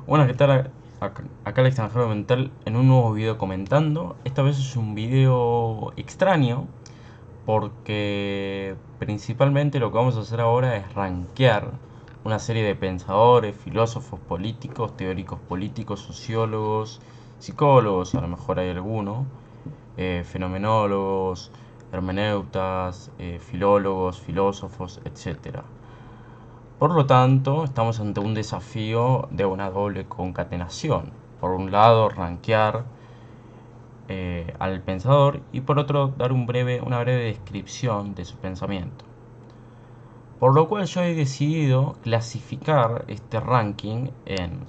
Bueno, ¿qué tal? Acá el extranjero mental en un nuevo video comentando. Esta vez es un video extraño porque principalmente lo que vamos a hacer ahora es rankear una serie de pensadores, filósofos políticos, teóricos políticos, sociólogos, psicólogos, a lo mejor hay alguno, fenomenólogos, hermeneutas, filólogos, filósofos, etcétera. Por lo tanto, estamos ante un desafío de una doble concatenación. Por un lado, rankear al pensador y por otro, dar una breve descripción de su pensamiento. Por lo cual yo he decidido clasificar este ranking en,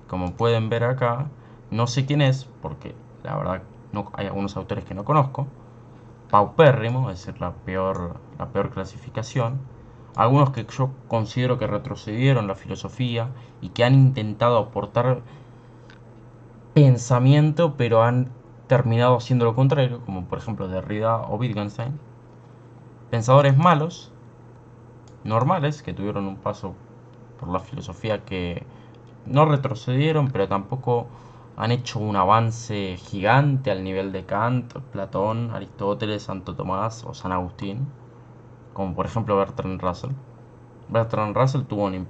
como pueden ver acá, no sé quién es, porque la verdad no, hay algunos autores que no conozco, paupérrimo, es decir, la peor clasificación. Algunos que yo considero que retrocedieron la filosofía y que han intentado aportar pensamiento, pero han terminado haciendo lo contrario, como por ejemplo Derrida o Wittgenstein. Pensadores malos, normales, que tuvieron un paso por la filosofía que no retrocedieron, pero tampoco han hecho un avance gigante al nivel de Kant, Platón, Aristóteles, Santo Tomás o San Agustín, como por ejemplo Bertrand Russell. Bertrand Russell tuvo un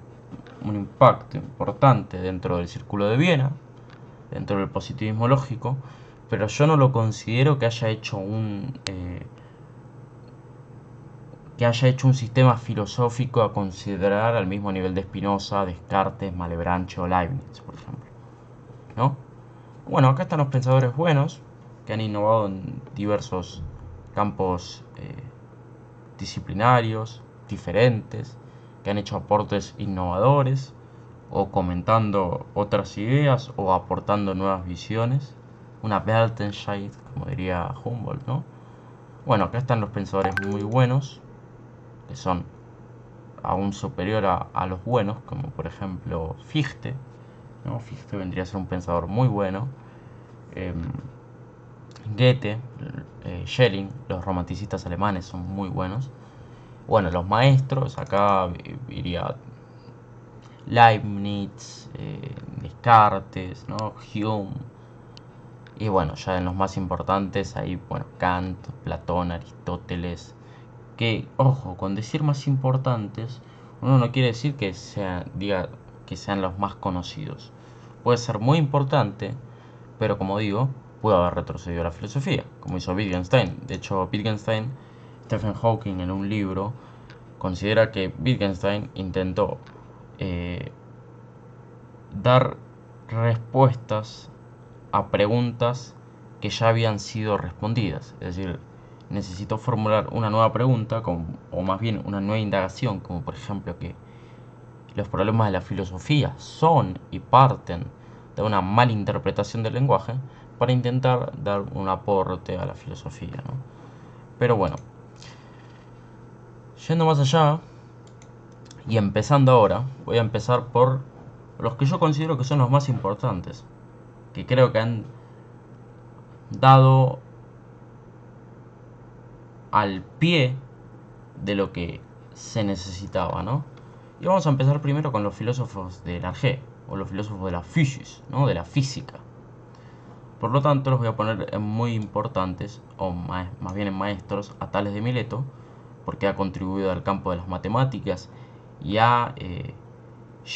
impacto importante dentro del Círculo de Viena, dentro del positivismo lógico, pero yo no lo considero que haya hecho un sistema filosófico a considerar al mismo nivel de Spinoza, Descartes, Malebranche o Leibniz, por ejemplo, ¿no? Bueno, acá están los pensadores buenos que han innovado en diversos campos disciplinarios diferentes, que han hecho aportes innovadores o comentando otras ideas o aportando nuevas visiones. Una Weltanschauung, como diría Humboldt, ¿no? Bueno, acá están los pensadores muy buenos, que son aún superior a los buenos, como por ejemplo Fichte, ¿no? Fichte vendría a ser un pensador muy bueno. Eh, Goethe, Schelling, los romanticistas alemanes son muy buenos. Bueno, los maestros, acá iría Leibniz, Descartes, ¿no? Hume. Y bueno, ya en los más importantes, ahí, bueno, Kant, Platón, Aristóteles. Que, ojo, con decir más importantes, uno no quiere decir diga que sean los más conocidos. Puede ser muy importante, pero como digo, pudo haber retrocedido a la filosofía, como hizo Wittgenstein. De hecho, Stephen Hawking en un libro, considera que Wittgenstein intentó eh, dar respuestas a preguntas que ya habían sido respondidas. Es decir, necesitó formular una nueva pregunta, o más bien una nueva indagación, como por ejemplo que los problemas de la filosofía son y parten de una mala interpretación del lenguaje, para intentar dar un aporte a la filosofía, ¿no? Pero bueno, yendo más allá y empezando ahora, voy a empezar por los que yo considero que son los más importantes, que creo que han dado al pie de lo que se necesitaba, ¿no? Y vamos a empezar primero con los filósofos de Largé, o los filósofos de la physis, ¿no? De la física. Por lo tanto, los voy a poner en muy importantes, o más bien en maestros, a Tales de Mileto, porque ha contribuido al campo de las matemáticas y ha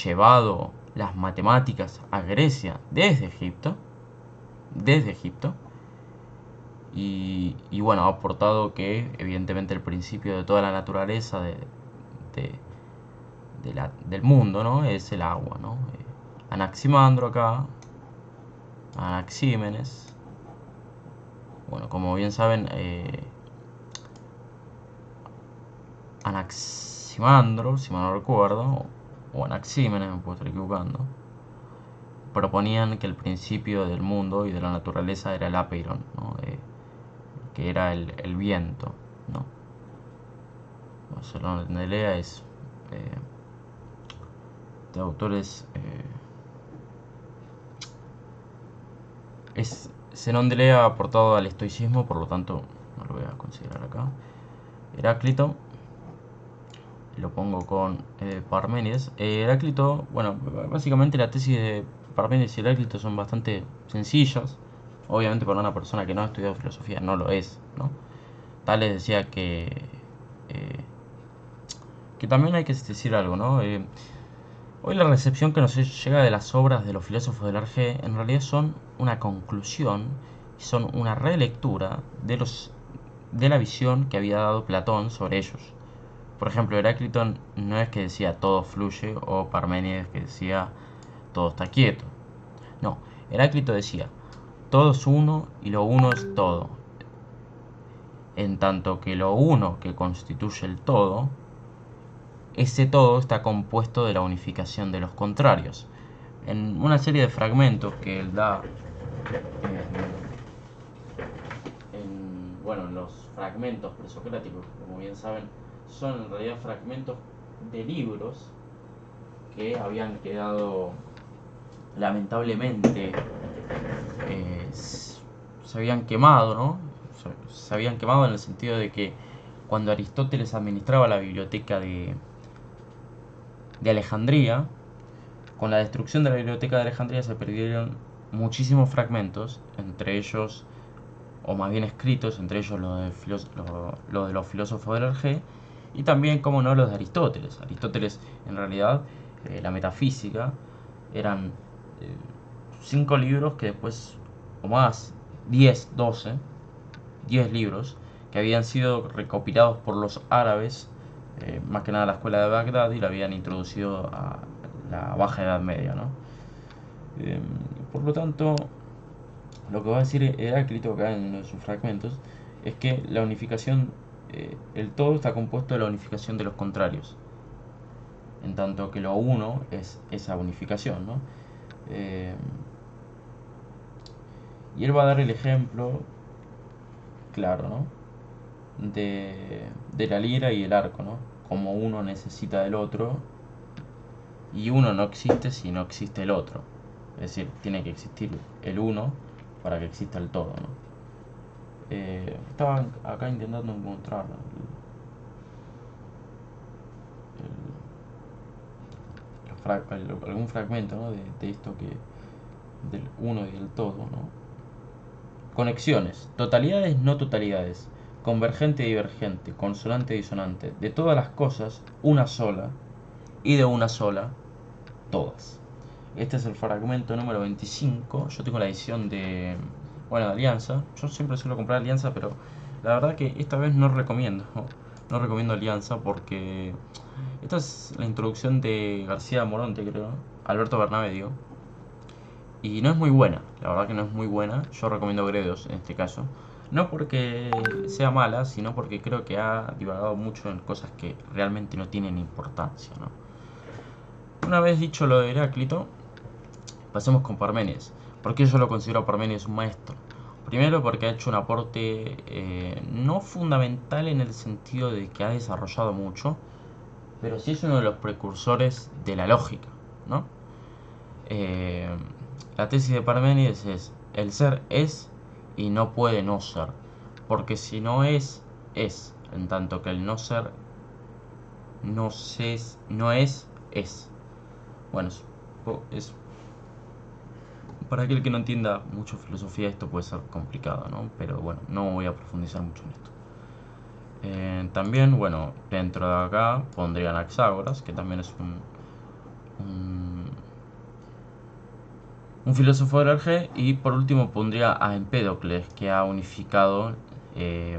llevado las matemáticas a Grecia desde Egipto, y bueno, ha aportado que evidentemente el principio de toda la naturaleza de- del mundo, ¿no? Es el agua, ¿no? Anaximandro acá, Anaxímenes, bueno, como bien saben, Anaximandro, si mal no recuerdo, o Anaxímenes, me puedo estar equivocando, proponían que el principio del mundo y de la naturaleza era el apeiron, ¿no? Que era el viento, ¿no? Barcelona de Lea es eh, de autores es Zenón de Lea aportado al estoicismo, por lo tanto no lo voy a considerar acá. Heráclito, y lo pongo con Parménides. Heráclito, bueno, básicamente la tesis de Parménides y Heráclito son bastante sencillas. Obviamente para una persona que no ha estudiado filosofía no lo es, ¿no? Tales decía eh, que también hay que decir algo, ¿no? Hoy la recepción que nos llega de las obras de los filósofos del Arge en realidad son una conclusión y son una relectura de la visión que había dado Platón sobre ellos. Por ejemplo, Heráclito no es que decía todo fluye o Parménides que decía todo está quieto. No, Heráclito decía todo es uno y lo uno es todo. En tanto que lo uno que constituye el todo, ese todo está compuesto de la unificación de los contrarios. En una serie de fragmentos que él da bueno, los fragmentos presocráticos, como bien saben, son en realidad fragmentos de libros que habían quedado lamentablemente se habían quemado, ¿no? Se habían quemado en el sentido de que cuando Aristóteles administraba la biblioteca de Alejandría, con la destrucción de la biblioteca de Alejandría se perdieron muchísimos fragmentos, entre ellos, o más bien escritos, entre ellos los de los filósofos del Arge, y también, como no, los de Aristóteles. Aristóteles, en realidad, la metafísica, eran 5 libros que después, o más, 10, 12, 10 libros, que habían sido recopilados por los árabes, más que nada la escuela de Bagdad, y lo habían introducido a la Baja Edad Media, ¿no? Por lo tanto, lo que va a decir Heráclito acá en uno de sus fragmentos es que la unificación, el todo está compuesto de la unificación de los contrarios, en tanto que lo uno es esa unificación, ¿no? Y él va a dar el ejemplo, claro, ¿no? De la lira y el arco, ¿no? Como uno necesita del otro y uno no existe si no existe el otro. Es decir, tiene que existir el uno para que exista el todo, ¿no? Estaba acá intentando encontrar algún fragmento, ¿no? de esto que del uno y del todo, ¿no? Conexiones, totalidades, no totalidades, convergente y divergente, consonante y disonante, de todas las cosas, una sola, y de una sola, todas. Este es el fragmento número 25. Yo tengo la edición de Alianza. Yo siempre suelo comprar Alianza, pero la verdad que esta vez no recomiendo. No recomiendo Alianza porque esta es la introducción de García Moronte, creo. Alberto Bernabé, digo. Y no es muy buena, la verdad que no es muy buena. Yo recomiendo Gredos en este caso. No porque sea mala, sino porque creo que ha divagado mucho en cosas que realmente no tienen importancia, ¿no? Una vez dicho lo de Heráclito, pasemos con Parménides. ¿Por qué yo lo considero a Parménides un maestro? Primero porque ha hecho un aporte no fundamental en el sentido de que ha desarrollado mucho, pero sí es uno de los precursores de la lógica, ¿no? Eh, la tesis de Parménides es: el ser es y no puede no ser, porque si no es, es, en tanto que el no ser no es, es. Bueno, es para aquel que no entienda mucho filosofía esto puede ser complicado, ¿no? Pero bueno, no voy a profundizar mucho en esto. También, bueno, dentro de acá pondría Anaxágoras, que también es un filósofo del Arge. Y por último pondría a Empédocles, que ha unificado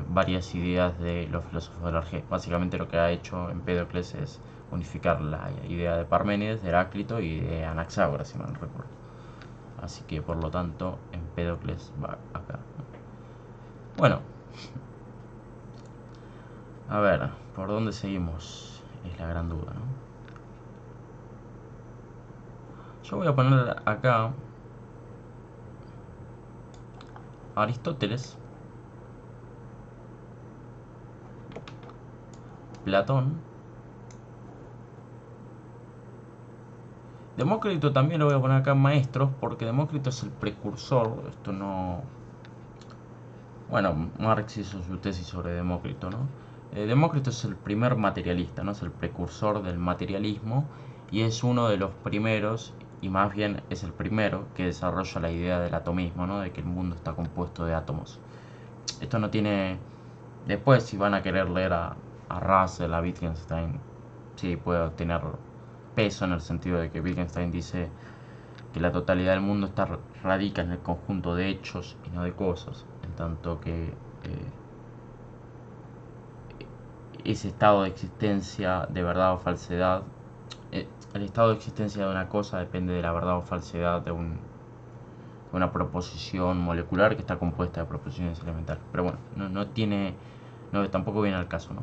varias ideas de los filósofos del Arge. Básicamente lo que ha hecho Empédocles es unificar la idea de Parménides, de Heráclito y de Anaxágoras, si mal no recuerdo. Así que por lo tanto Empédocles va acá. Bueno, a ver, ¿por dónde seguimos? Es la gran duda, ¿no? Yo voy a poner acá Aristóteles, Platón, Demócrito. También lo voy a poner acá maestros, porque Demócrito es el precursor. Esto no... Bueno, Marx hizo su tesis sobre Demócrito, ¿no? Demócrito es el primer materialista, ¿no? Es el precursor del materialismo y es uno de los primeros, y más bien es el primero, que desarrolla la idea del atomismo, ¿no? De que el mundo está compuesto de átomos. Esto no tiene... Después, si van a querer leer a Russell, a Wittgenstein, sí puede tener peso en el sentido de que Wittgenstein dice que la totalidad del mundo radica en el conjunto de hechos y no de cosas, en tanto que ese estado de existencia de verdad o falsedad, el estado de existencia de una cosa depende de la verdad o falsedad de una proposición molecular que está compuesta de proposiciones elementales. Pero bueno, no tiene, no, tampoco viene al caso, ¿no?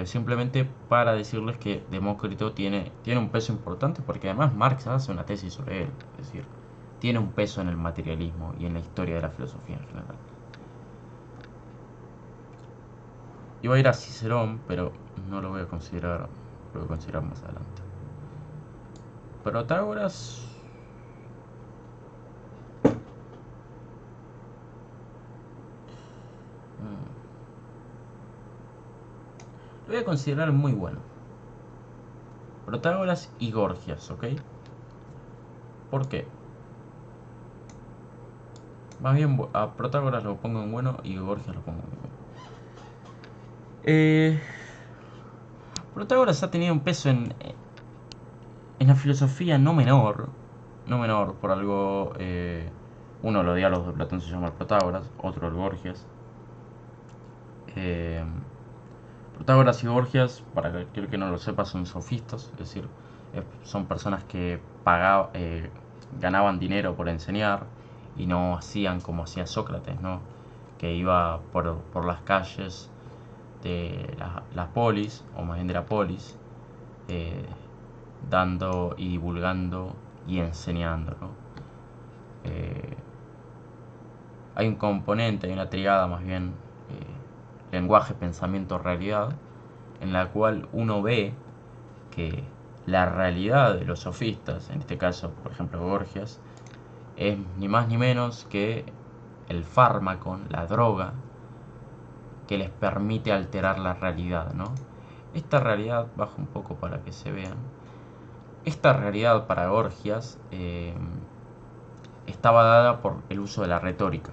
Simplemente para decirles que Demócrito tiene un peso importante porque además Marx hace una tesis sobre él, es decir, tiene un peso en el materialismo y en la historia de la filosofía en general. Iba a ir a Cicerón, pero no lo voy a considerar, lo voy a considerar más adelante. Protágoras. Lo voy a considerar muy bueno. Protágoras y Gorgias, ¿ok? ¿Por qué? Más bien a Protágoras lo pongo en bueno y Gorgias lo pongo en bueno. Protágoras ha tenido un peso en la filosofía no menor. No menor, por algo. Uno de los diálogos de Platón se llama el Protágoras, otro el Gorgias. Protágoras y Gorgias, para aquel que no lo sepa, son sofistas, es decir, son personas que ganaban dinero por enseñar y no hacían como hacía Sócrates, ¿no? Que iba por las calles de las polis, o más bien de la polis, dando y divulgando y enseñando, ¿no? Hay un componente, hay una triada más bien, lenguaje, pensamiento, realidad, en la cual uno ve que la realidad de los sofistas, en este caso, por ejemplo, Gorgias, es ni más ni menos que el fármaco, la droga, que les permite alterar la realidad, ¿no? Esta realidad, bajo un poco para que se vean, esta realidad para Gorgias estaba dada por el uso de la retórica.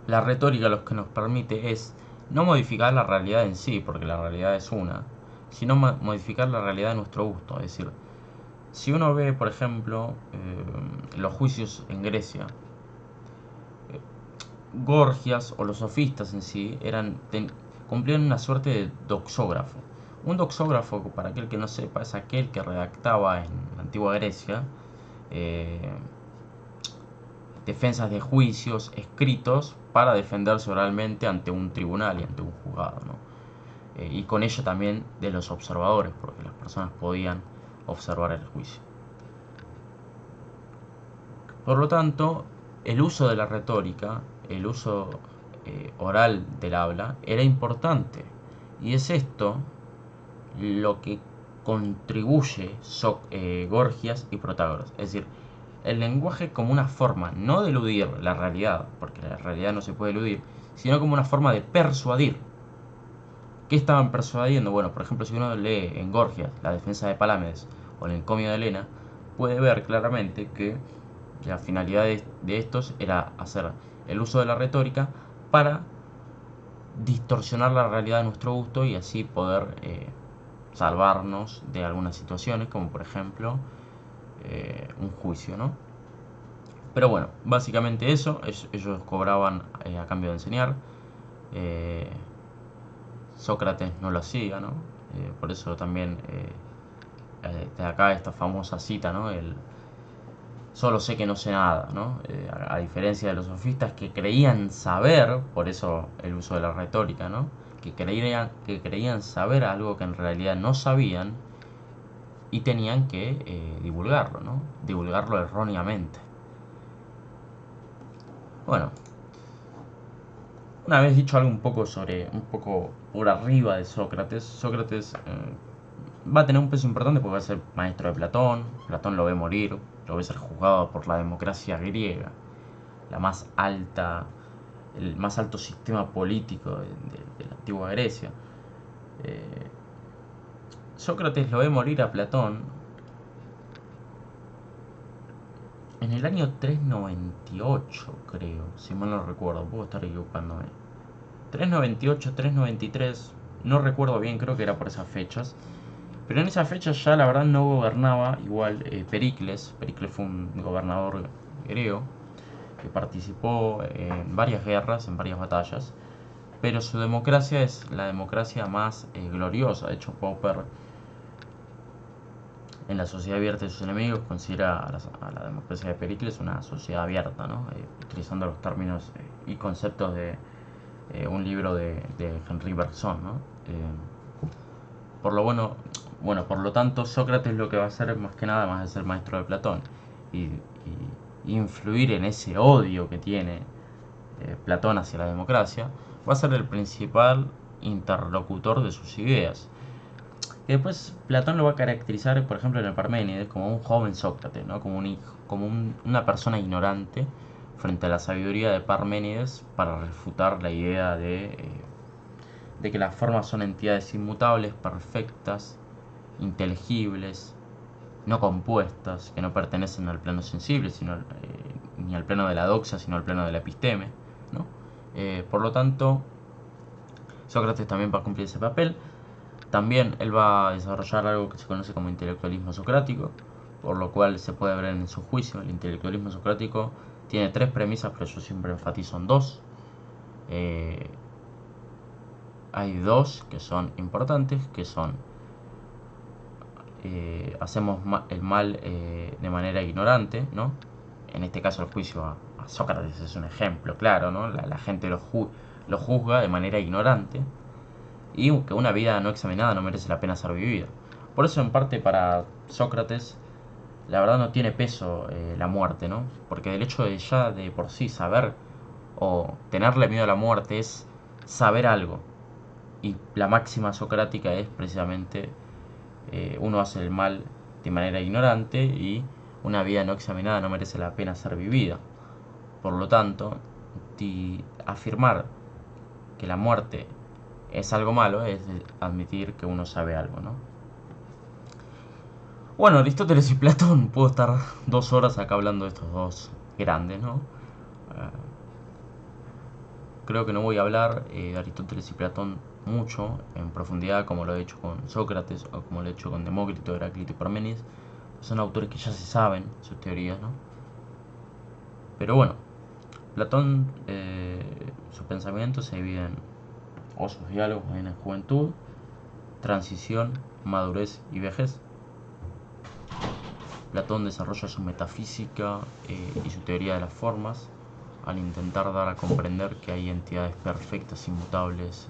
La retórica lo que nos permite es no modificar la realidad en sí, porque la realidad es una, sino modificar la realidad de nuestro gusto. Es decir, si uno ve, por ejemplo, los juicios en Grecia, Gorgias o los sofistas en sí cumplían una suerte de doxógrafo. Un doxógrafo, para aquel que no sepa, es aquel que redactaba en la antigua Grecia defensas de juicios escritos para defenderse oralmente ante un tribunal y ante un juzgado, ¿no? Y con ello también de los observadores, porque las personas podían observar el juicio. Por lo tanto, el uso de la retórica, el uso oral del habla, era importante. Y es esto lo que contribuye Gorgias y Protágoras. Es decir, el lenguaje como una forma, no de eludir la realidad, porque la realidad no se puede eludir, sino como una forma de persuadir. ¿Qué estaban persuadiendo? Bueno, por ejemplo, si uno lee en Gorgias la defensa de Palámedes o el encomio de Helena, puede ver claramente que la finalidad de estos era hacer el uso de la retórica para distorsionar la realidad de nuestro gusto y así poder salvarnos de algunas situaciones, como por ejemplo un juicio, ¿no? Pero bueno, básicamente eso, ellos cobraban a cambio de enseñar. Sócrates no lo hacía, ¿no? Por eso también de acá esta famosa cita, ¿no? Solo sé que no sé nada, ¿no? A diferencia de los sofistas que creían saber, por eso el uso de la retórica, ¿no? Que creían saber algo que en realidad no sabían y tenían que divulgarlo, ¿no? Divulgarlo erróneamente. Bueno, una vez dicho algo un poco por arriba de Sócrates, Sócrates va a tener un peso importante porque va a ser maestro de Platón, Platón lo ve morir, lo ve ser juzgado por la democracia griega, la más alta el más alto sistema político de la antigua Grecia. Eh, Sócrates lo ve morir a Platón en el año 398, creo, si mal no recuerdo, puedo estar equivocándome. 398, 393, no recuerdo bien, creo que era por esas fechas. Pero en esas fechas ya la verdad no gobernaba igual Pericles. Pericles fue un gobernador griego que participó en varias guerras, en varias batallas. Pero su democracia es la democracia más gloriosa. De hecho, Popper, en La sociedad abierta de sus enemigos, considera a la democracia de Pericles una sociedad abierta, ¿no? Utilizando los términos y conceptos de un libro de Henri Bergson, ¿no? Por lo por lo tanto, Sócrates lo que va a hacer más que nada, más de ser maestro de Platón y influir en ese odio que tiene Platón hacia la democracia, va a ser el principal interlocutor de sus ideas. Que después Platón lo va a caracterizar, por ejemplo, en el Parménides, como un joven Sócrates, ¿no? Una persona ignorante frente a la sabiduría de Parménides para refutar la idea de que las formas son entidades inmutables, perfectas, inteligibles, no compuestas, que no pertenecen al plano sensible, ni al plano de la doxa, sino al plano de la episteme, ¿no? Por lo tanto, Sócrates también va a cumplir ese papel. También él va a desarrollar algo que se conoce como intelectualismo socrático, por lo cual se puede ver en su juicio. El intelectualismo socrático tiene tres premisas, pero yo siempre enfatizo en dos. Hay dos que son importantes, que son hacemos el mal de manera ignorante, ¿no? En este caso el juicio a Sócrates es un ejemplo claro, ¿no? La gente lo juzga de manera ignorante y que una vida no examinada no merece la pena ser vivida. Por eso en parte para Sócrates la verdad no tiene peso la muerte, ¿no? Porque el hecho de ya de por sí saber o tenerle miedo a la muerte es saber algo. Y la máxima socrática es precisamente uno hace el mal de manera ignorante y una vida no examinada no merece la pena ser vivida. Por lo tanto, afirmar que la muerte es algo malo es admitir que uno sabe algo, ¿no? Bueno, Aristóteles y Platón, puedo estar 2 horas acá hablando de estos dos grandes, ¿no? Creo que no voy a hablar de Aristóteles y Platón mucho en profundidad como lo he hecho con Sócrates o como lo he hecho con Demócrito, Heráclito y Parménides. Son autores que ya se saben sus teorías, ¿no? Pero bueno, Platón, sus pensamientos se dividen, o sus diálogos, en juventud, transición, madurez y vejez. Platón desarrolla su metafísica y su teoría de las formas al intentar dar a comprender que hay entidades perfectas, inmutables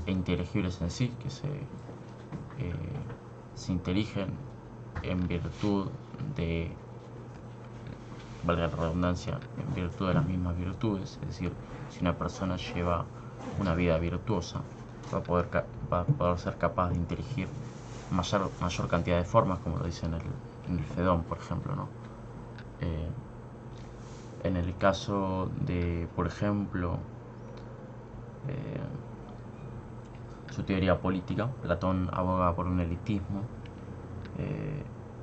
e inteligibles en sí, que se inteligen en virtud de, valga la redundancia, en virtud de las mismas virtudes. Es decir, si una persona lleva una vida virtuosa, va a poder ser capaz de inteligir mayor cantidad de formas, como lo dice en el Fedón, por ejemplo, ¿no? En el caso de, por ejemplo, su teoría política, Platón aboga por un elitismo.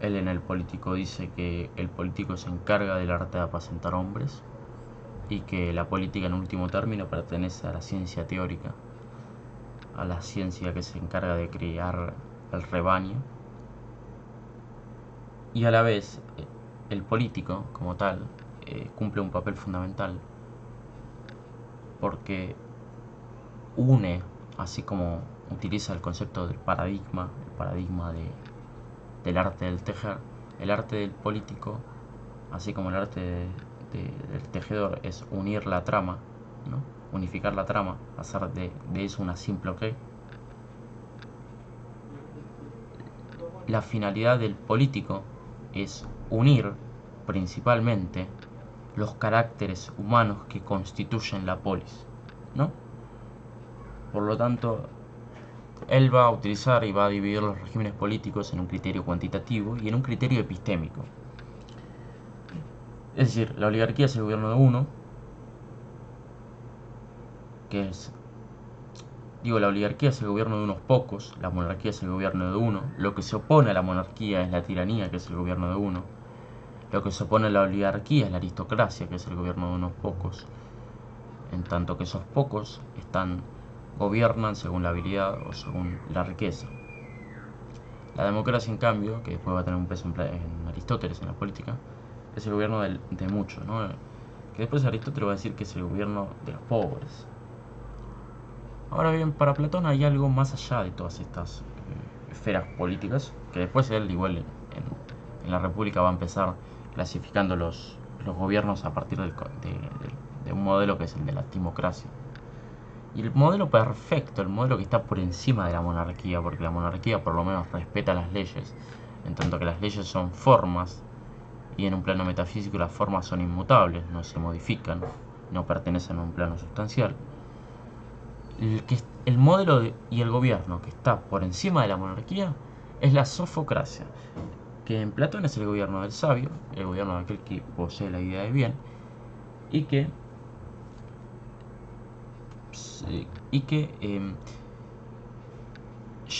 Él en El Político dice que el político se encarga del arte de apacentar hombres y que la política en último término pertenece a la ciencia teórica, a la ciencia que se encarga de crear el rebaño, y a la vez el político como tal cumple un papel fundamental porque une, así como utiliza el concepto del paradigma, el paradigma del arte del tejer, el arte del político, así como el arte del tejedor, es unir la trama, ¿no? Unificar la trama, hacer de eso una simple ok. La finalidad del político es unir principalmente los caracteres humanos que constituyen la polis, ¿no? Por lo tanto, él va a utilizar y va a dividir los regímenes políticos en un criterio cuantitativo y en un criterio epistémico. Es decir, la oligarquía es el gobierno de uno, que es, digo, la oligarquía es el gobierno de unos pocos, la monarquía es el gobierno de uno, lo que se opone a la monarquía es la tiranía, que es el gobierno de uno, lo que se opone a la oligarquía es la aristocracia, que es el gobierno de unos pocos, en tanto que esos pocos gobiernan según la habilidad o según la riqueza. La democracia, en cambio, que después va a tener un peso en Aristóteles, en la política, es el gobierno de muchos, ¿no? Que después Aristóteles va a decir que es el gobierno de los pobres. Ahora bien, para Platón hay algo más allá de todas estas esferas políticas, que después él, igual en la República, va a empezar clasificando los gobiernos a partir de un modelo que es el de la timocracia. Y el modelo perfecto, el modelo que está por encima de la monarquía, porque la monarquía por lo menos respeta las leyes, en tanto que las leyes son formas, y en un plano metafísico las formas son inmutables, no se modifican, no pertenecen a un plano sustancial. El modelo y el gobierno que está por encima de la monarquía es la sofocracia, que en Platón es el gobierno del sabio, el gobierno de aquel que posee la idea de bien, y que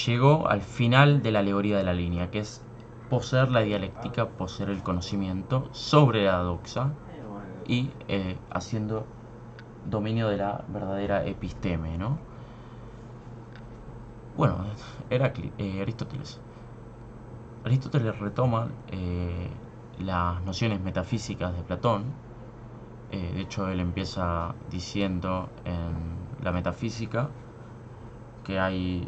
llegó al final de la alegoría de la línea, que es poseer la dialéctica, poseer el conocimiento sobre la doxa y haciendo dominio de la verdadera episteme, ¿no? Bueno, Aristóteles. Aristóteles retoma las nociones metafísicas de Platón. De hecho, él empieza diciendo en la metafísica que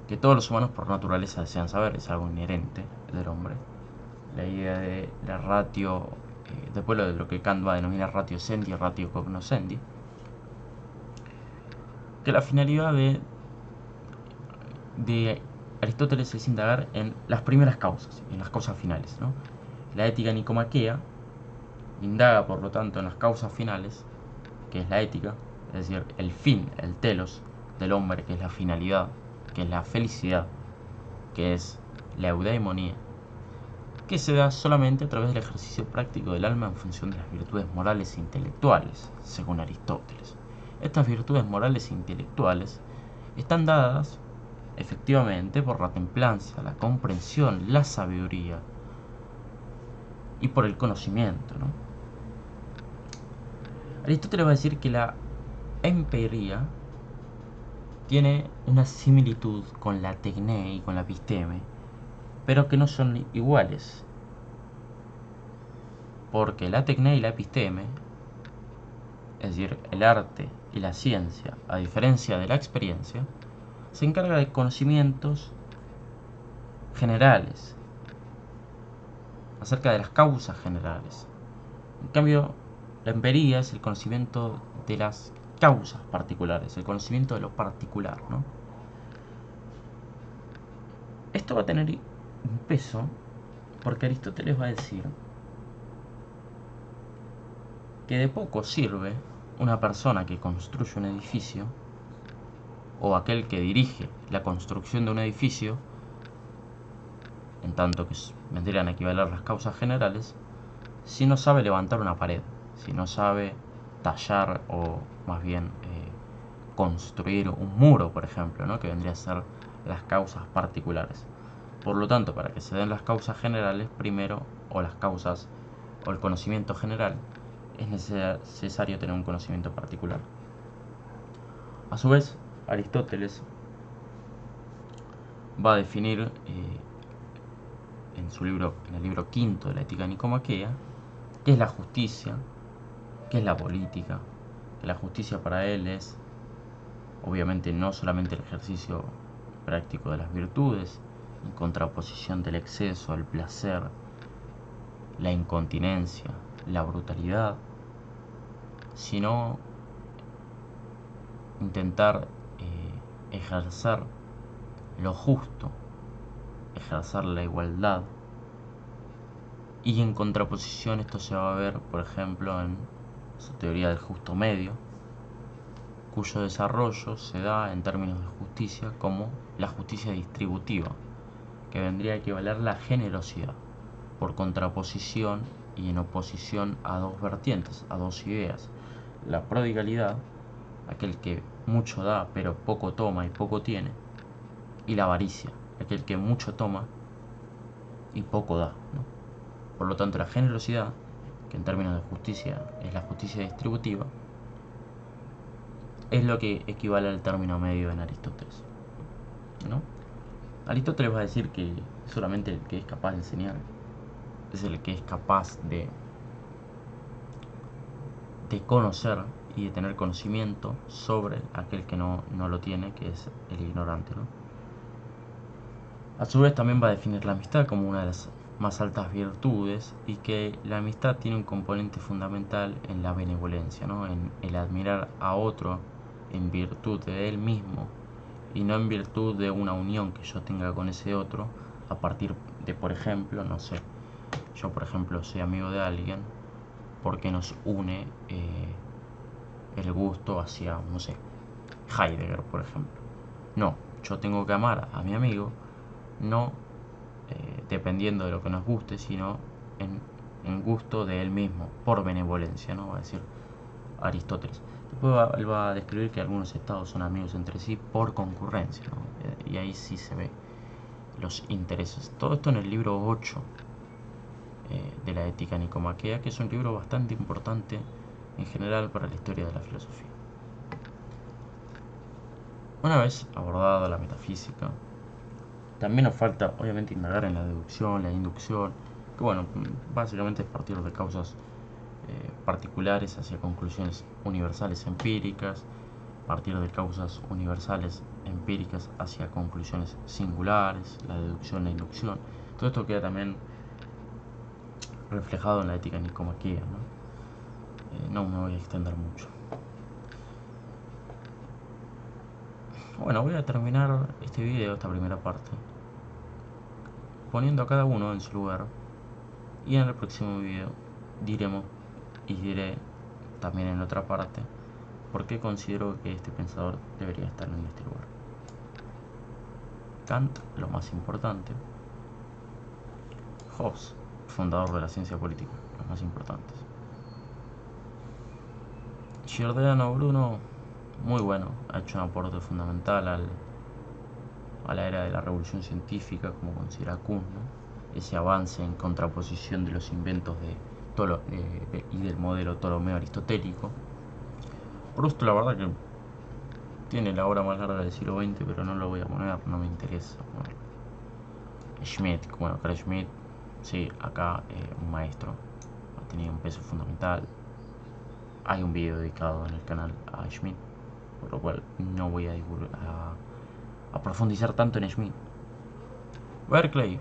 que todos los humanos por naturaleza desean saber, es algo inherente del hombre. La idea de la ratio, después de lo que Kant va a denominar ratio sendi, ratio cognoscendi, que la finalidad de Aristóteles es indagar en las primeras causas, en las causas finales, ¿no? La ética nicomaquea indaga, por lo tanto, en las causas finales, que es la ética, es decir, el fin, el telos del hombre, que es la finalidad, que es la felicidad, que es la eudaimonía, que se da solamente a través del ejercicio práctico del alma en función de las virtudes morales e intelectuales, según Aristóteles. Estas virtudes morales e intelectuales están dadas efectivamente por la templanza, la comprensión, la sabiduría y por el conocimiento, ¿no? Aristóteles va a decir que la empiria tiene una similitud con la tecné y con la episteme, pero que no son iguales, porque la tecné y la episteme, es decir, el arte y la ciencia, a diferencia de la experiencia, se encarga de conocimientos generales, acerca de las causas generales. En cambio, la empiria es el conocimiento de las causas particulares, el conocimiento de lo particular, ¿no? Esto va a tener un peso porque Aristóteles va a decir que de poco sirve una persona que construye un edificio o aquel que dirige la construcción de un edificio, en tanto que vendrían a equivaler las causas generales, si no sabe levantar una pared, si no sabe tallar o más bien construir un muro, por ejemplo, ¿no? Que vendría a ser las causas particulares. Por lo tanto, para que se den las causas generales, primero, o las causas, o el conocimiento general, es necesario tener un conocimiento particular. A su vez, Aristóteles va a definir en el libro quinto de la Ética Nicomaquea, qué es la justicia, qué es la política, que la justicia para él es, obviamente, no solamente el ejercicio práctico de las virtudes, en contraposición del exceso, el placer, la incontinencia, la brutalidad, sino intentar ejercer lo justo, ejercer la igualdad, y en contraposición esto se va a ver, por ejemplo, en su teoría del justo medio, cuyo desarrollo se da en términos de justicia como la justicia distributiva, que vendría a equivaler la generosidad, por contraposición y en oposición a dos vertientes, a dos ideas, la prodigalidad aquel que mucho da pero poco toma y poco tiene, y la avaricia, aquel que mucho toma y poco da, ¿no? Por lo tanto, la generosidad, que en términos de justicia es la justicia distributiva, es lo que equivale al término medio en Aristóteles, ¿no? Aristóteles va a decir que solamente el que es capaz de enseñar es el que es capaz de conocer y de tener conocimiento sobre aquel que no lo tiene, que es el ignorante, ¿no? A su vez también va a definir la amistad como una de las más altas virtudes, y que la amistad tiene un componente fundamental en la benevolencia, ¿no? En el admirar a otro en virtud de él mismo y no en virtud de una unión que yo tenga con ese otro a partir de, por ejemplo, no sé, yo por ejemplo soy amigo de alguien porque nos une el gusto hacia, no sé, Heidegger, por ejemplo. No, yo tengo que amar a mi amigo no dependiendo de lo que nos guste, sino en gusto de él mismo, por benevolencia, ¿no? Va a decir Aristóteles. Después él va a describir que algunos estados son amigos entre sí por concurrencia, ¿no? Y ahí sí se ve los intereses. Todo esto en el libro 8 de la Ética Nicomaquea, que es un libro bastante importante en general para la historia de la filosofía. Una vez abordada la metafísica, también nos falta obviamente indagar en la deducción, la inducción, que bueno, básicamente es partir de causas particulares hacia conclusiones universales empíricas, partir de causas universales empíricas hacia conclusiones singulares, la deducción, la inducción. Todo esto queda también reflejado en la ética nicomaquea, ¿no? No me voy a extender mucho. Bueno, voy a terminar este video, esta primera parte, poniendo a cada uno en su lugar, y en el próximo video diremos y diré también en otra parte por qué considero que este pensador debería estar en este lugar. Kant, lo más importante. Hobbes, fundador de la ciencia política, los más importantes. Giordano Bruno, muy bueno, ha hecho un aporte fundamental a la era de la revolución científica, como considera Kuhn, ¿no? Ese avance en contraposición de los inventos y del modelo ptolomeo aristotélico. Proust, la verdad que tiene la obra más larga del siglo XX, pero no lo voy a poner, no me interesa ponerlo. Schmidt, bueno, Carl Schmitt, sí, acá un maestro, ha tenido un peso fundamental. Hay un video dedicado en el canal a Schmitt, por lo cual no voy a profundizar tanto en Schmitt. Berkeley.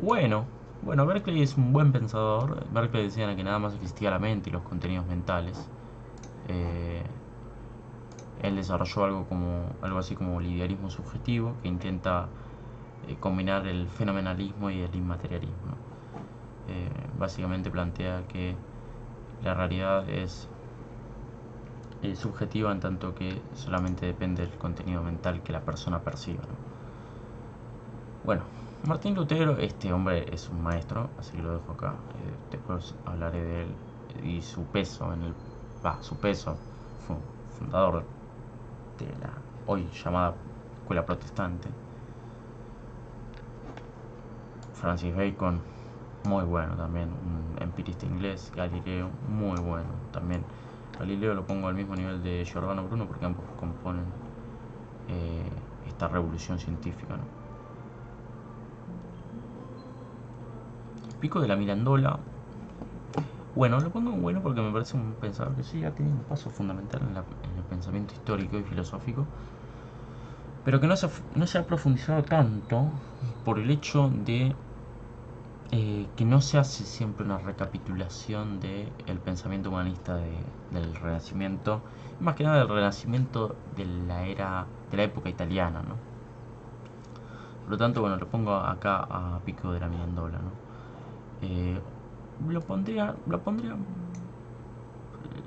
Bueno, Berkeley es un buen pensador. Berkeley decía que nada más existía la mente y los contenidos mentales. Él desarrolló algo así como el idealismo subjetivo, que intenta combinar el fenomenalismo y el inmaterialismo, ¿no? Básicamente plantea que la realidad es subjetiva en tanto que solamente depende del contenido mental que la persona perciba, ¿no? Bueno, Martín Lutero, este hombre es un maestro, así que lo dejo acá. Después hablaré de él y su peso fundador de la hoy llamada escuela protestante. Francis Bacon, muy bueno también, un empirista inglés. Galileo, muy bueno también. Galileo lo pongo al mismo nivel de Giordano Bruno porque ambos componen esta revolución científica, ¿no? Pico de la Mirandola, bueno, lo pongo bueno porque me parece un pensador que sí ha tenido un paso fundamental en el pensamiento histórico y filosófico, pero que no se ha profundizado tanto por el hecho de que no se hace siempre una recapitulación del pensamiento humanista del Renacimiento, más que nada del Renacimiento de la época italiana, ¿no? Por lo tanto, bueno, lo pongo acá a Pico de la Mirandola, ¿no? Lo pondría,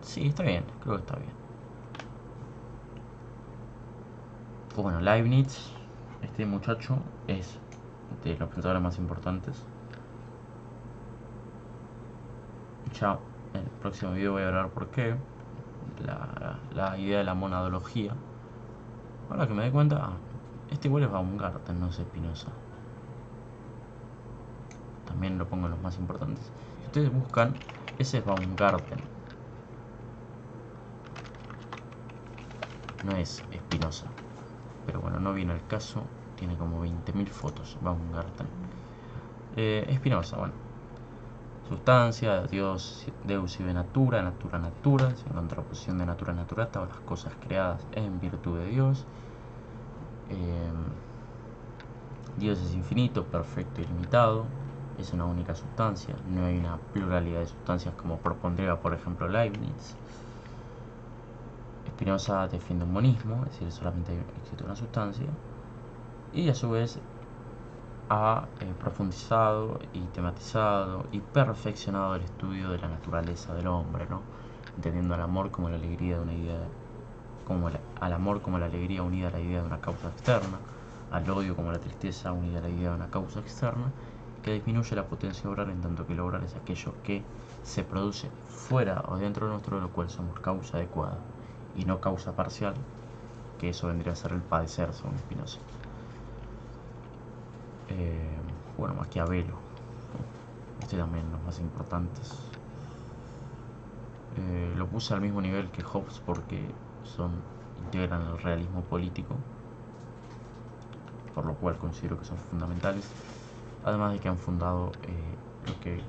sí, está bien, creo que está bien. Bueno, Leibniz, este muchacho es de los pensadores más importantes. Chao. En el próximo video voy a hablar por qué. La idea de la monadología. Ahora que me doy cuenta, este igual es Baumgarten, no es Spinoza. También lo pongo en los más importantes. Si ustedes buscan, ese es Baumgarten, no es Spinoza. Pero bueno, no viene al caso. Tiene como 20.000 fotos Baumgarten. Spinoza, bueno. Sustancia, Dios, Deus y natura, natura, natura. En contraposición de natura, natura, todas las cosas creadas en virtud de Dios. Dios es infinito, perfecto y limitado. Es una única sustancia. No hay una pluralidad de sustancias como propondría, por ejemplo, Leibniz. Spinoza defiende un monismo, es decir, solamente existe una sustancia. Y a su vez ha profundizado y tematizado y perfeccionado el estudio de la naturaleza del hombre, ¿no? Entendiendo al amor como la alegría de una idea, al amor como la alegría unida a la idea de una causa externa, al odio como la tristeza unida a la idea de una causa externa, que disminuye la potencia de obrar, en tanto que el obrar es aquello que se produce fuera o dentro de nuestro, de lo cual somos causa adecuada y no causa parcial, que eso vendría a ser el padecer, según Spinoza. Bueno, Maquiavelo, este también los más importantes. Lo puse al mismo nivel que Hobbes porque integran el realismo político, por lo cual considero que son fundamentales, además de que han fundado lo que,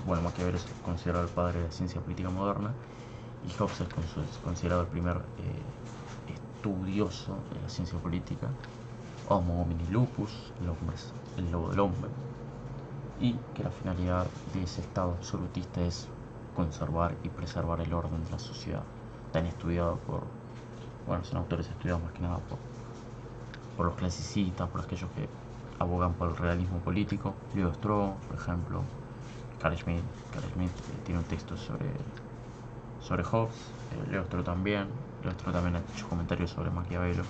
bueno, Maquiavelo es considerado el padre de la ciencia política moderna y Hobbes es considerado el primer estudioso de la ciencia política. Homo homini lupus, el lobo del hombre, y que la finalidad de ese estado absolutista es conservar y preservar el orden de la sociedad, tan estudiado son autores estudiados más que nada por los clasicistas, por aquellos que abogan por el realismo político. Leo Strauss, por ejemplo, Carl Schmitt tiene un texto sobre Hobbes. Leo Strauss también ha hecho comentarios sobre Maquiavelo.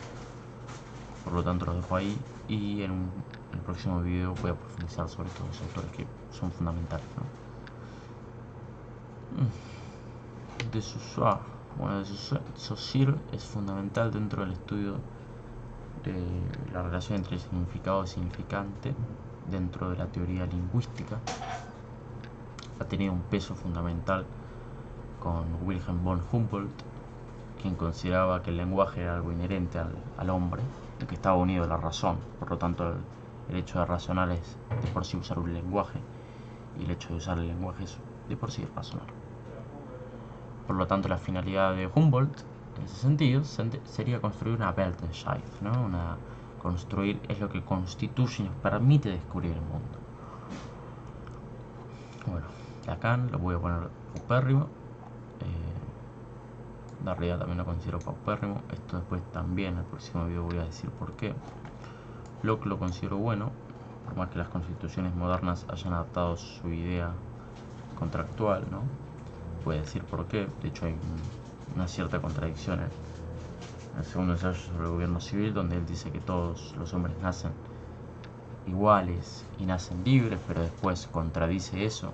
Por lo tanto los dejo ahí y en el próximo video voy a profundizar sobre estos dos autores que son fundamentales, ¿no? De Saussure es fundamental dentro del estudio de la relación entre significado y significante dentro de la teoría lingüística. Ha tenido un peso fundamental con Wilhelm von Humboldt, quien consideraba que el lenguaje era algo inherente al hombre, y que estaba unido a la razón. Por lo tanto, el hecho de razonar es de por sí usar un lenguaje, y el hecho de usar el lenguaje es de por sí razonar. Por lo tanto, la finalidad de Humboldt en ese sentido sería construir una Weltanschauung, ¿no? Construir es lo que constituye y nos permite descubrir el mundo. Bueno, Lacan lo voy a poner paupérrimo. Derrida también lo considero paupérrimo. Esto después también en el próximo video voy a decir por qué. Locke lo considero bueno, por más que las constituciones modernas hayan adaptado su idea contractual, ¿no? Voy a decir por qué. De hecho hay una cierta contradicción en el segundo ensayo sobre el gobierno civil, donde él dice que todos los hombres nacen iguales y nacen libres, pero después contradice eso,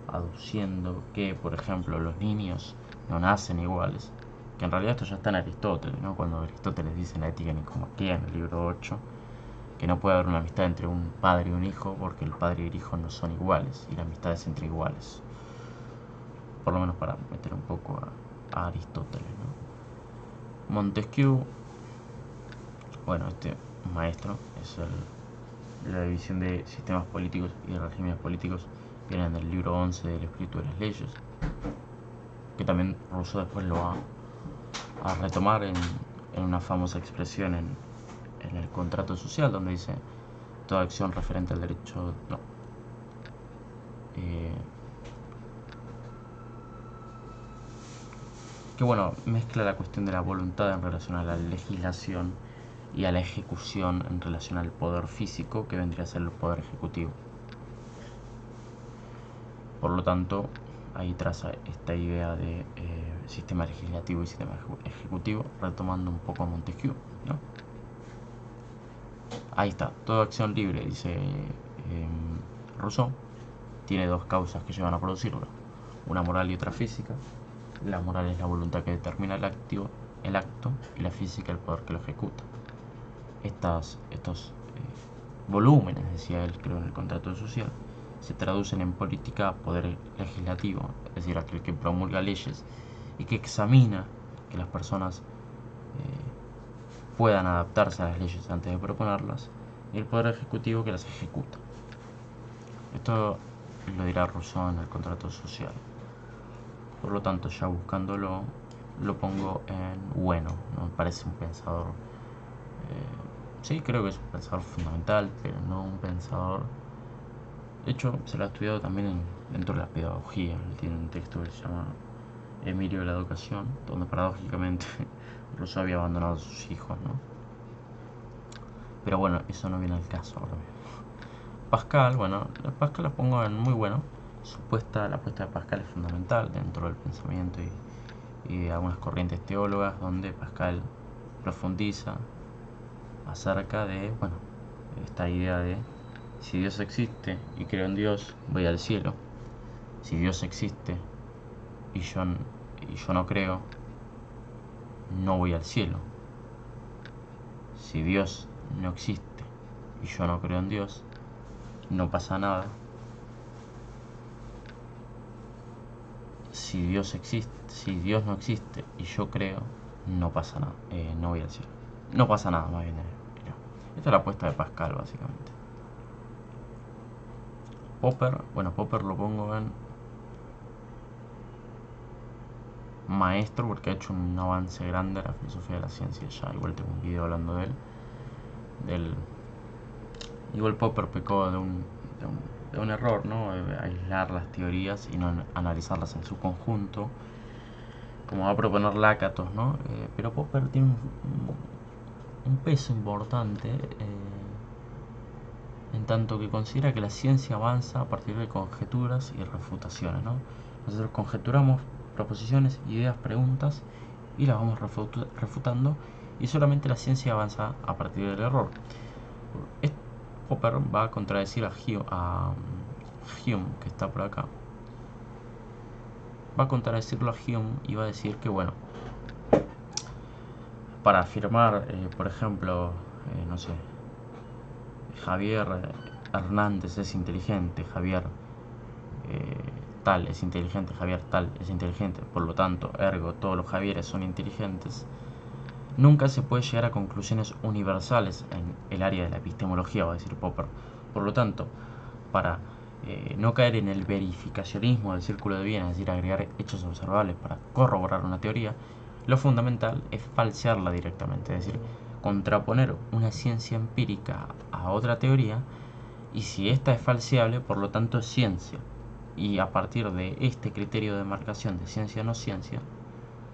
aduciendo que, por ejemplo, los niños no nacen iguales, que en realidad esto ya está en Aristóteles, ¿no? Cuando Aristóteles dice en la Ética Nicomaquea, en el libro 8, que no puede haber una amistad entre un padre y un hijo porque el padre y el hijo no son iguales, y la amistad es entre iguales. Por lo menos para meter un poco a Aristóteles, ¿no? Montesquieu, bueno, este maestro es la división de sistemas políticos y regímenes políticos, viene en el libro 11 del Espíritu de las Leyes, que también Rousseau después lo va a retomar en una famosa expresión en el contrato social, donde dice toda acción referente al derecho, no, que bueno, mezcla la cuestión de la voluntad en relación a la legislación y a la ejecución en relación al poder físico, que vendría a ser el poder ejecutivo. Por lo tanto, ahí traza esta idea de sistema legislativo y sistema ejecutivo, retomando un poco a Montesquieu, ¿no? Ahí está, toda acción libre, dice Rousseau, tiene dos causas que llevan a producirlo. una moral y otra física. La moral es la voluntad que determina el acto, y la física el poder que lo ejecuta. Estos volúmenes, decía él, creo, en el contrato social, se traducen en política a poder legislativo, es decir, aquel que promulga leyes y que examina que las personas puedan adaptarse a las leyes antes de proponerlas, y el poder ejecutivo que las ejecuta. Esto lo dirá Rousseau en el contrato social. Por lo tanto, ya buscándolo, lo pongo en bueno. No me parece un pensador. Sí, creo que es un pensador fundamental, pero no un pensador. De hecho, se lo ha estudiado también dentro de la pedagogía. Él tiene un texto que se llama Emilio de la Educación, donde paradójicamente Rousseau había abandonado a sus hijos, ¿no? Pero bueno, eso no viene al caso ahora mismo. Pascal, bueno, Pascal la pongo en muy bueno. La apuesta de Pascal es fundamental dentro del pensamiento y de algunas corrientes teólogas, donde Pascal profundiza acerca de, bueno, esta idea de si Dios existe y creo en Dios, voy al cielo. Si Dios existe y yo no creo, no voy al cielo. Si Dios no existe y yo no creo en Dios, no pasa nada. Si Dios no existe y yo creo, no pasa nada, no voy al cielo. No pasa nada, más bien. Esta es la apuesta de Pascal, básicamente. Popper lo pongo en maestro porque ha hecho un avance grande a la filosofía de la ciencia. Ya igual tengo un video hablando de él. Igual Popper pecó de un error, ¿no? Aislar las teorías y no analizarlas en su conjunto, como va a proponer Lakatos, ¿no? Pero Popper tiene un peso importante, en tanto que considera que la ciencia avanza a partir de conjeturas y refutaciones, ¿no? Nosotros conjeturamos proposiciones, ideas, preguntas y las vamos refutando, y solamente la ciencia avanza a partir del error. Popper va a contradecir a Hume, que está por acá. Va a contradecirlo a Hume y va a decir que, bueno, para afirmar, por ejemplo, no sé, Javier Hernández es inteligente, Javier tal es inteligente, Javier tal es inteligente, por lo tanto, ergo, todos los Javieres son inteligentes, nunca se puede llegar a conclusiones universales en el área de la epistemología, va a decir Popper. Por lo tanto, para no caer en el verificacionismo del círculo de bienes, es decir, agregar hechos observables para corroborar una teoría, lo fundamental es falsearla directamente, es decir, contraponer una ciencia empírica a otra teoría, y si ésta es falseable, por lo tanto es ciencia. Y a partir de este criterio de marcación de ciencia o no ciencia,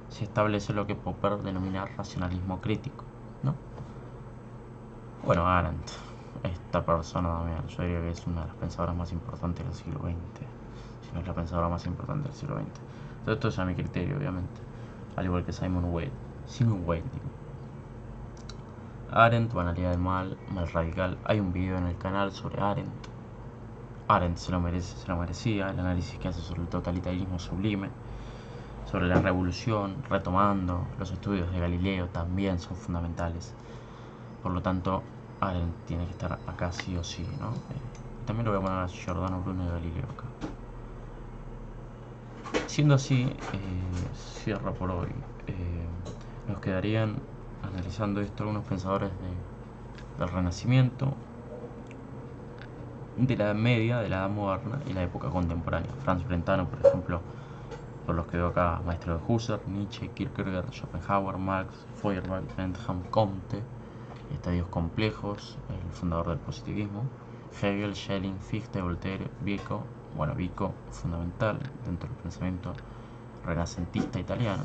se establece lo que Popper denomina racionalismo crítico, ¿no? Bueno, Arendt, esta persona también, yo diría que es una de las pensadoras más importantes del siglo XX, si no es la pensadora más importante del siglo XX. Todo esto es a mi criterio, obviamente, al igual que Simon Weil, Arendt, banalidad del mal, mal radical. Hay un video en el canal sobre Arendt. Arendt se lo merecía, el análisis que hace sobre el totalitarismo sublime, sobre la revolución, retomando los estudios de Galileo, también son fundamentales. Por lo tanto, Arendt tiene que estar acá sí o sí, ¿no? También lo voy a poner a Giordano Bruno y Galileo acá. Siendo así, cierro por hoy. Nos quedarían analizando esto algunos pensadores del Renacimiento, de la Edad Media, de la Edad Moderna y la época contemporánea. Franz Brentano, por ejemplo, por los que veo acá, maestro de Husserl, Nietzsche, Kierkegaard, Schopenhauer, Marx, Feuerbach, Bentham, Comte, Estadios complejos, el fundador del positivismo, Hegel, Schelling, Fichte, Voltaire, Vico, fundamental dentro del pensamiento renacentista italiano,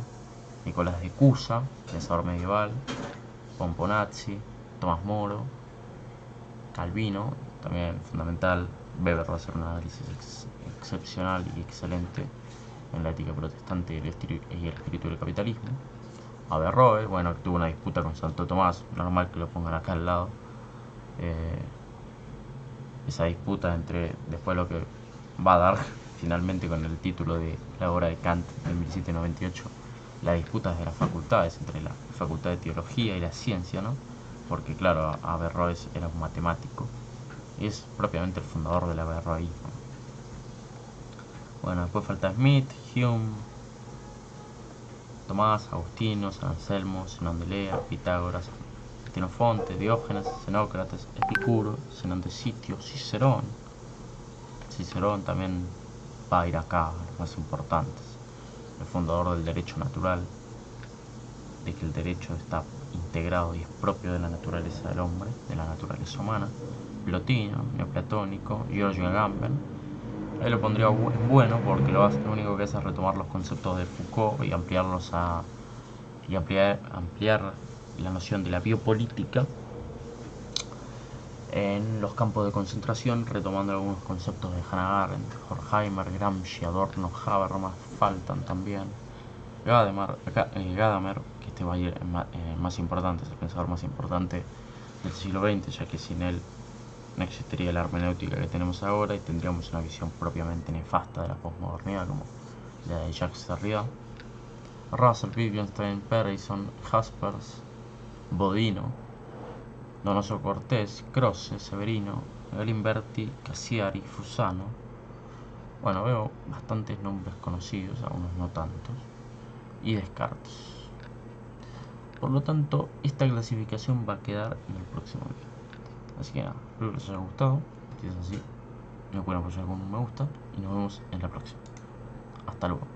Nicolás de Cusa, pensador medieval, Pomponazzi, Tomás Moro, Calvino, también fundamental. Weber va a hacer un análisis excepcional y excelente en la ética protestante y el espíritu del capitalismo. Averroes, que tuvo una disputa con Santo Tomás, normal que lo pongan acá al lado. Esa disputa entre después lo que va a dar finalmente con el título de la obra de Kant en 1798, las disputas de las facultades entre la Facultad de Teología y la Ciencia, ¿no? Porque claro, Averroes era un matemático y es propiamente el fundador del averroísmo. Bueno, después falta Smith, Hume, Tomás, Agustino, San Anselmo, Zenón de Lea, Pitágoras, Xenofonte, Diógenes, Xenócrates, Epicuro, Zenón de Sitio, Cicerón. Cicerón también va a ir acá, los más importantes. El fundador del derecho natural, de que el derecho está integrado y es propio de la naturaleza del hombre, de la naturaleza humana. Plotino, neoplatónico, Giorgio Agamben. Ahí lo pondría en bueno porque lo único que hace es retomar los conceptos de Foucault y ampliarlos y ampliar la noción de la biopolítica en los campos de concentración, retomando algunos conceptos de Hannah Arendt, Horkheimer, Gramsci, Adorno, Habermas, faltan también. Gadamer, que este va a ir más importante, es el pensador más importante del siglo XX, ya que sin él no existiría la hermenéutica que tenemos ahora y tendríamos una visión propiamente nefasta de la posmodernidad, como la de Jacques Derrida. Russell, Wittgenstein, Pearson, Jaspers, Bodino, Donoso Cortés, Croce, Severino, Galimberti, Cassiari, Fusano. Bueno, veo bastantes nombres conocidos, algunos no tantos, y Descartes. Por lo tanto, esta clasificación va a quedar en el próximo video. Así que nada, espero que les haya gustado. Si es así, me pueden apoyar con un me gusta y nos vemos en la próxima. Hasta luego.